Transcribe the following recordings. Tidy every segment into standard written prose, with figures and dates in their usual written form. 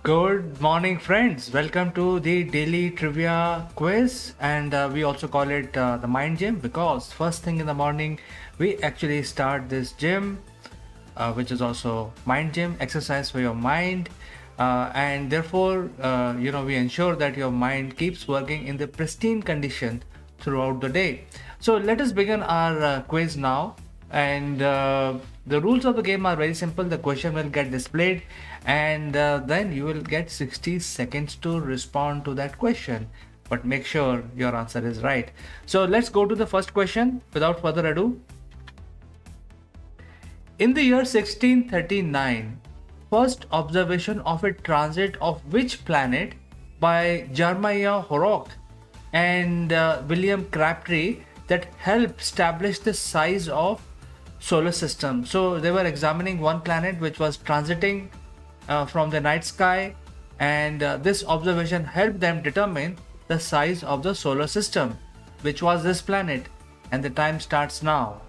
Good morning, friends. Welcome to the daily trivia quiz, and we also call it the mind gym because first thing in the morning we actually start this gym, which is also mind gym exercise for your mind, and therefore we ensure that your mind keeps working in the pristine condition throughout the day. So let us begin our quiz now. And the rules of the game are very simple. The question will get displayed, and then you will get 60 seconds to respond to that question. But make sure your answer is right. So let's go to the first question without further ado. In the year 1639, first observation of a transit of which planet by Jeremiah Horrocks and William Crabtree that helped establish the size of solar system. So they were examining one planet which was transiting from the night sky, and this observation helped them determine the size of the solar system, which was this planet. And the time starts now.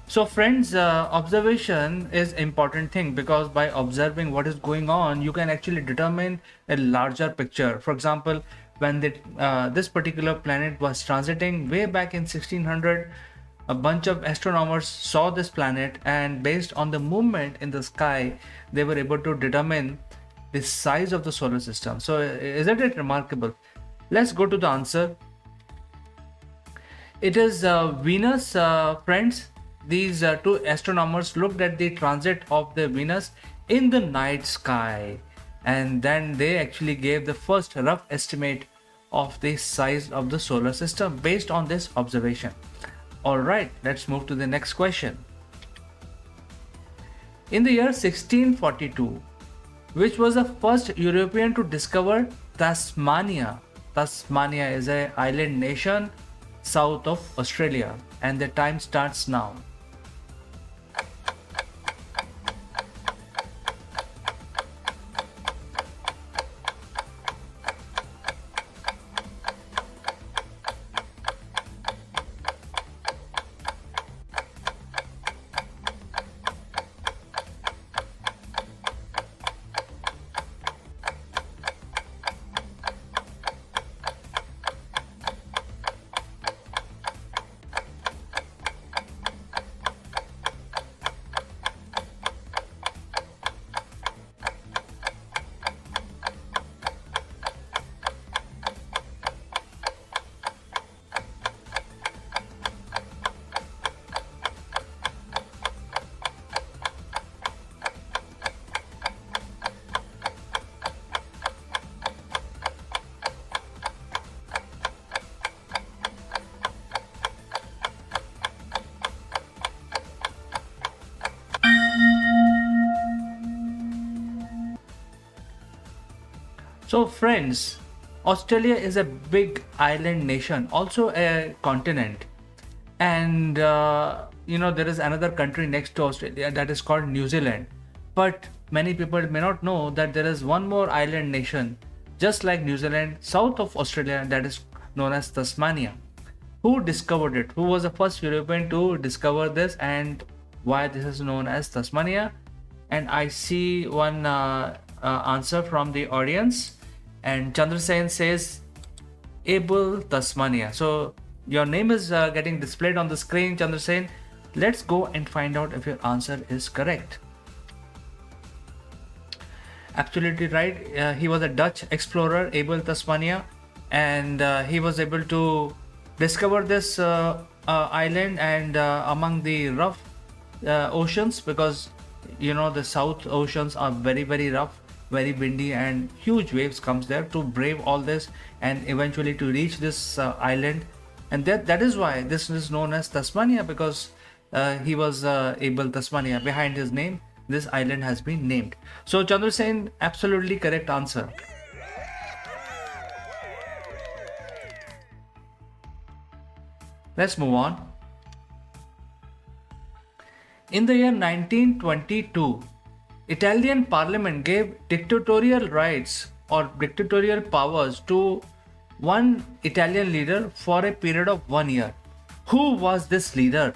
So friends, observation is important thing because by observing what is going on, you can actually determine a larger picture. For example, when this particular planet was transiting way back in 1600, a bunch of astronomers saw this planet, and based on the movement in the sky, they were able to determine the size of the solar system. So isn't it remarkable? Let's go to the answer. It is Venus, friends. These two astronomers looked at the transit of the Venus in the night sky, and then they actually gave the first rough estimate of the size of the solar system based on this observation. Alright, let's move to the next question. In the year 1642, which was the first European to discover Tasmania? Tasmania is an island nation south of Australia, and the time starts now. So friends, Australia is a big island nation, also a continent. And there is another country next to Australia that is called New Zealand. But many people may not know that there is one more island nation, just like New Zealand, south of Australia, that is known as Tasmania. Who discovered it? Who was the first European to discover this, and why this is known as Tasmania? And I see one answer from the audience, and Chandrasen says Abel Tasmania. So your name is getting displayed on the screen, Chandrasen. Let's go and find out if your answer is correct. Absolutely right. He was a Dutch explorer, Abel Tasmania, and he was able to discover this island and among the rough oceans, because the South oceans are very very rough, very windy, and huge waves comes there, to brave all this and eventually to reach this island. And that is why this is known as Tasmania, because he was Abel Tasmania. Behind his name, this island has been named. So Chandrasen, absolutely correct answer. Let's move on. In the year 1922, Italian parliament gave dictatorial rights or dictatorial powers to one Italian leader for a period of 1 year. Who was this leader?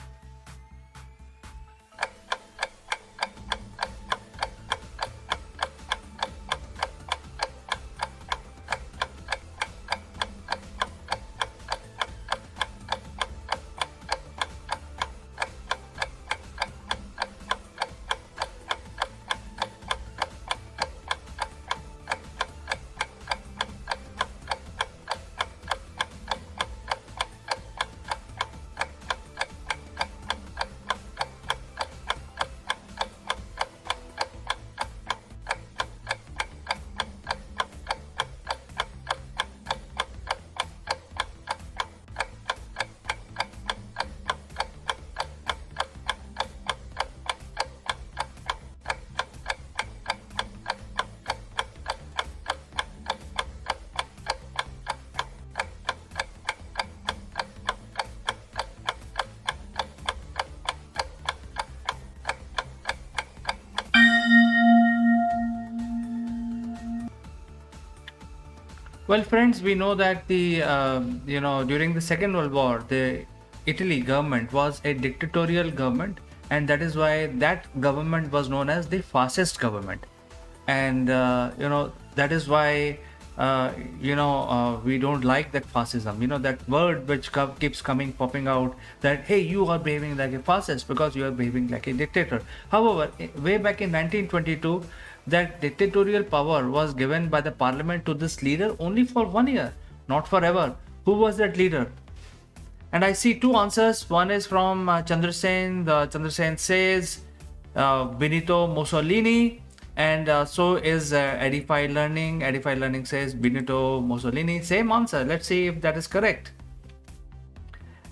Well, friends, we know that during the Second World War, the Italy government was a dictatorial government, and that is why that government was known as the fascist government. And that is why we don't like that fascism. That word which keeps popping out, that hey, you are behaving like a fascist because you are behaving like a dictator. However, way back in 1922, that dictatorial power was given by the parliament to this leader only for 1 year, not forever. Who was that leader? And I see two answers. One is from Chandrasen. Chandrasen says Benito Mussolini, and so is Edify Learning. Edify Learning says Benito Mussolini. Same answer. Let's see if that is correct.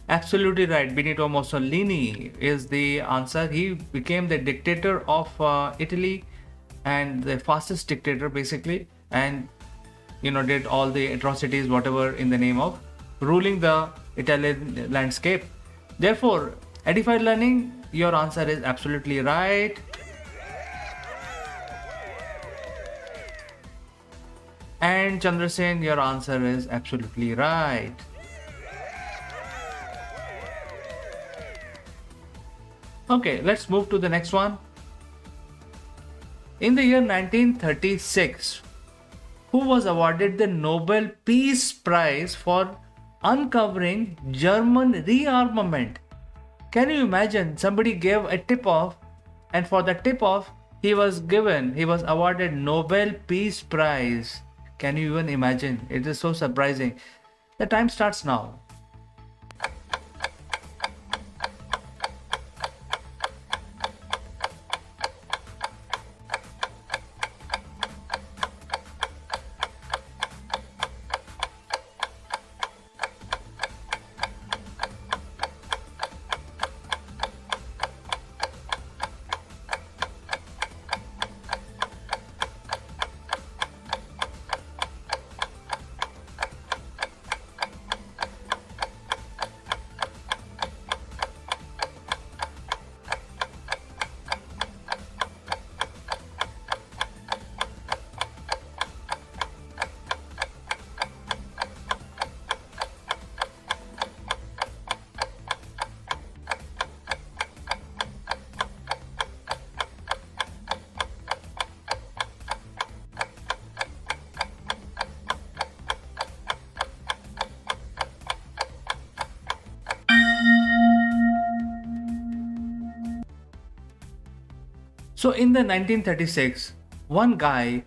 Absolutely right. Benito Mussolini is the answer. He became the dictator of Italy, and the fastest dictator basically, and did all the atrocities whatever in the name of ruling the Italian landscape. Therefore, Edified Learning, your answer is absolutely right. And Chandrasen, your answer is absolutely right. Okay, let's move to the next one. In the year 1936, who was awarded the Nobel Peace Prize for uncovering German rearmament? Can you imagine? Somebody gave a tip-off, and for the tip-off, he was awarded Nobel Peace Prize. Can you even imagine? It is so surprising. The time starts now. So in the 1936, one guy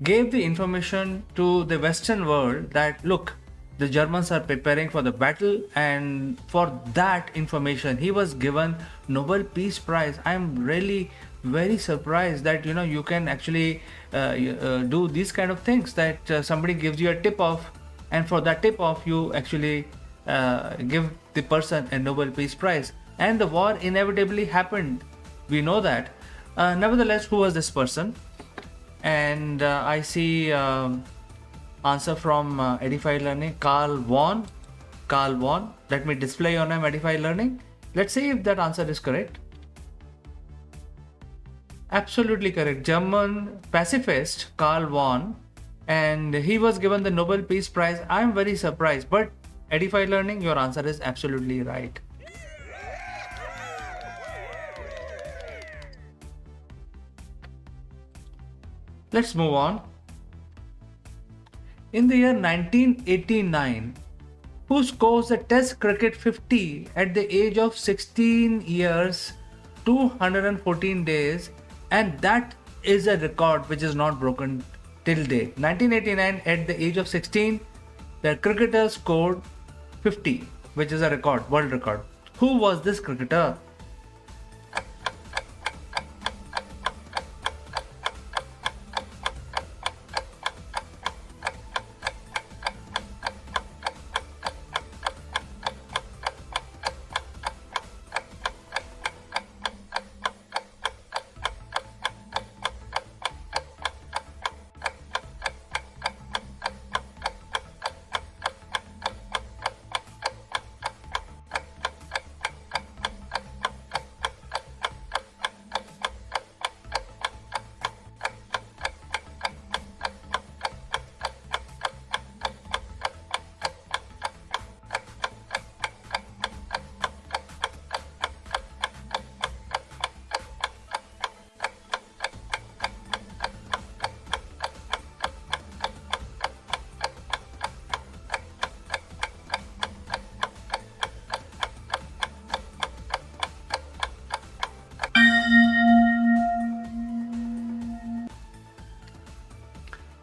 gave the information to the Western world that look, the Germans are preparing for the battle, and for that information, he was given Nobel Peace Prize. I am really very surprised that you can actually do these kind of things. That somebody gives you a tip off, and for that tip off, you actually give the person a Nobel Peace Prize. And the war inevitably happened. We know that. Nevertheless, who was this person? And I see answer from Edify Learning, Carl Vaughan. Carl Vaughan. Let me display your name, Edify Learning. Let's see if that answer is correct. Absolutely correct. German pacifist Carl Vaughan, and he was given the Nobel Peace Prize. I am very surprised, but Edify Learning, your answer is absolutely right. Let's move on. In the year 1989, who scores the Test cricket 50 at the age of 16 years, 214 days, and that is a record which is not broken till date. 1989, at the age of 16, the cricketer scored 50, which is a record, world record. Who was this cricketer?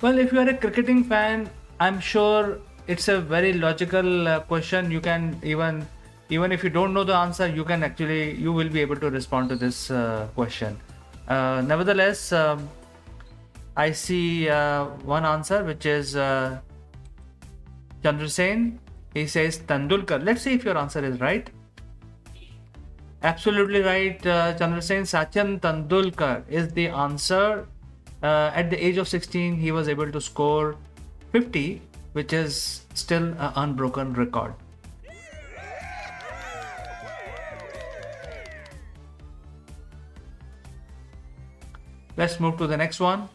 Well, if you are a cricketing fan, I'm sure it's a very logical question. You can even if you don't know the answer, you will be able to respond to this question. Nevertheless, I see one answer, which is Chandrasen. He says Tandulkar. Let's see if your answer is right. Absolutely right, Chandrasen. Sachin Tandulkar is the answer. At the age of 16, he was able to score 50, which is still an unbroken record. Let's move to the next one.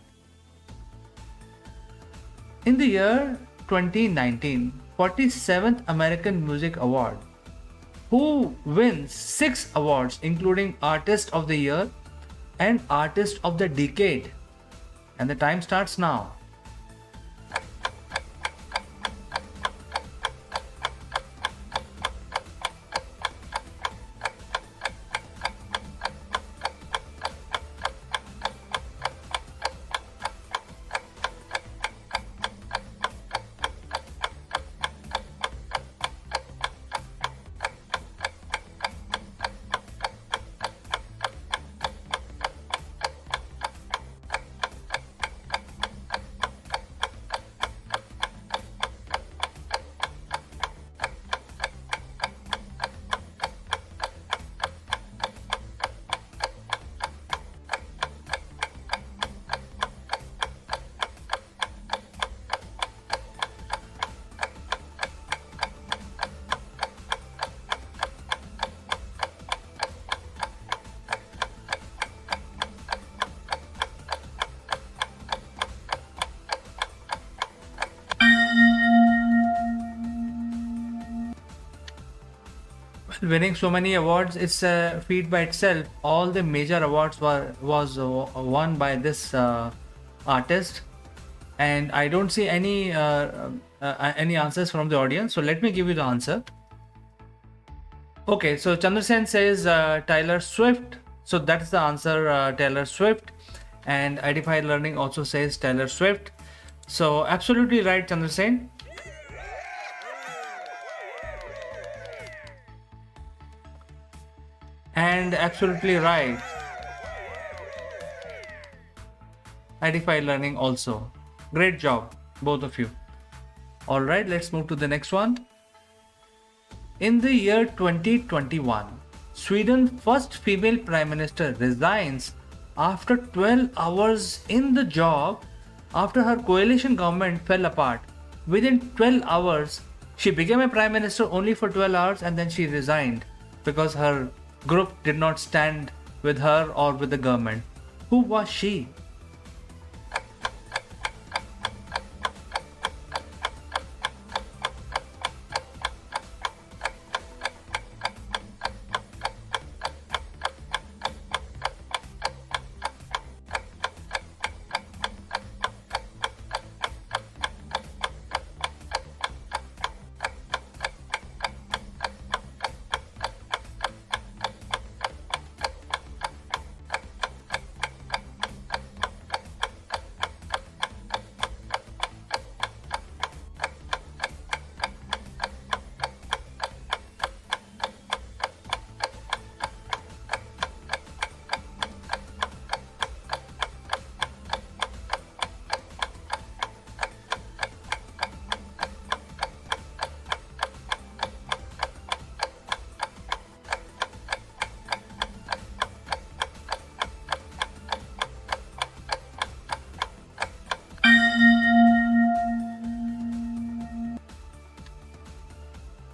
In the year 2019, 47th American Music Award, who wins 6 awards including Artist of the Year and Artist of the Decade? And the time starts now. Winning so many awards, it's a feat by itself. All the major awards was won by this artist, and I don't see any answers from the audience. So let me give you the answer. Okay, so Chandrasen says Taylor Swift. So that's the answer, Taylor Swift. And Edify Learning also says Taylor Swift. So absolutely right, Chandrasen. And absolutely right, Edify Learning also. Great job, both of you. All right, let's move to the next one. In the year 2021, Sweden's first female prime minister resigns after 12 hours in the job after her coalition government fell apart. Within 12 hours, she became a prime minister only for 12 hours and then she resigned because her group did not stand with her or with the government. Who was she?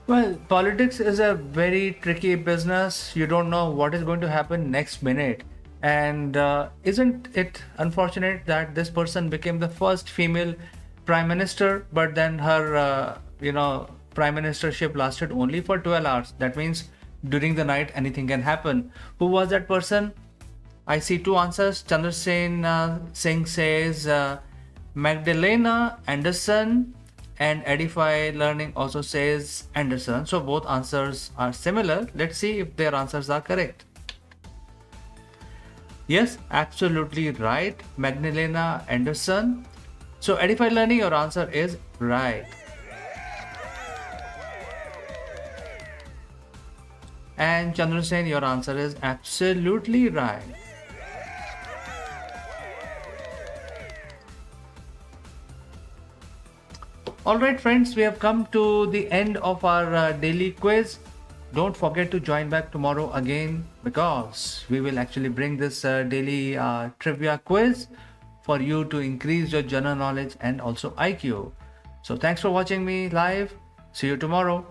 Well, politics is a very tricky business. You don't know what is going to happen next minute. And isn't it unfortunate that this person became the first female prime minister, but then her, prime ministership lasted only for 12 hours? That means during the night, anything can happen. Who was that person? I see two answers. Chandrasen Singh says Magdalena Anderson, and Edify Learning also says Anderson. So both answers are similar. Let's see if their answers are correct. Yes, absolutely right. Magdalena Anderson. So Edify Learning, your answer is right. And Chandrasen, your answer is absolutely right. Alright friends, we have come to the end of our daily quiz. Don't forget to join back tomorrow again because we will actually bring this daily trivia quiz for you to increase your general knowledge and also IQ. So thanks for watching me live. See you tomorrow.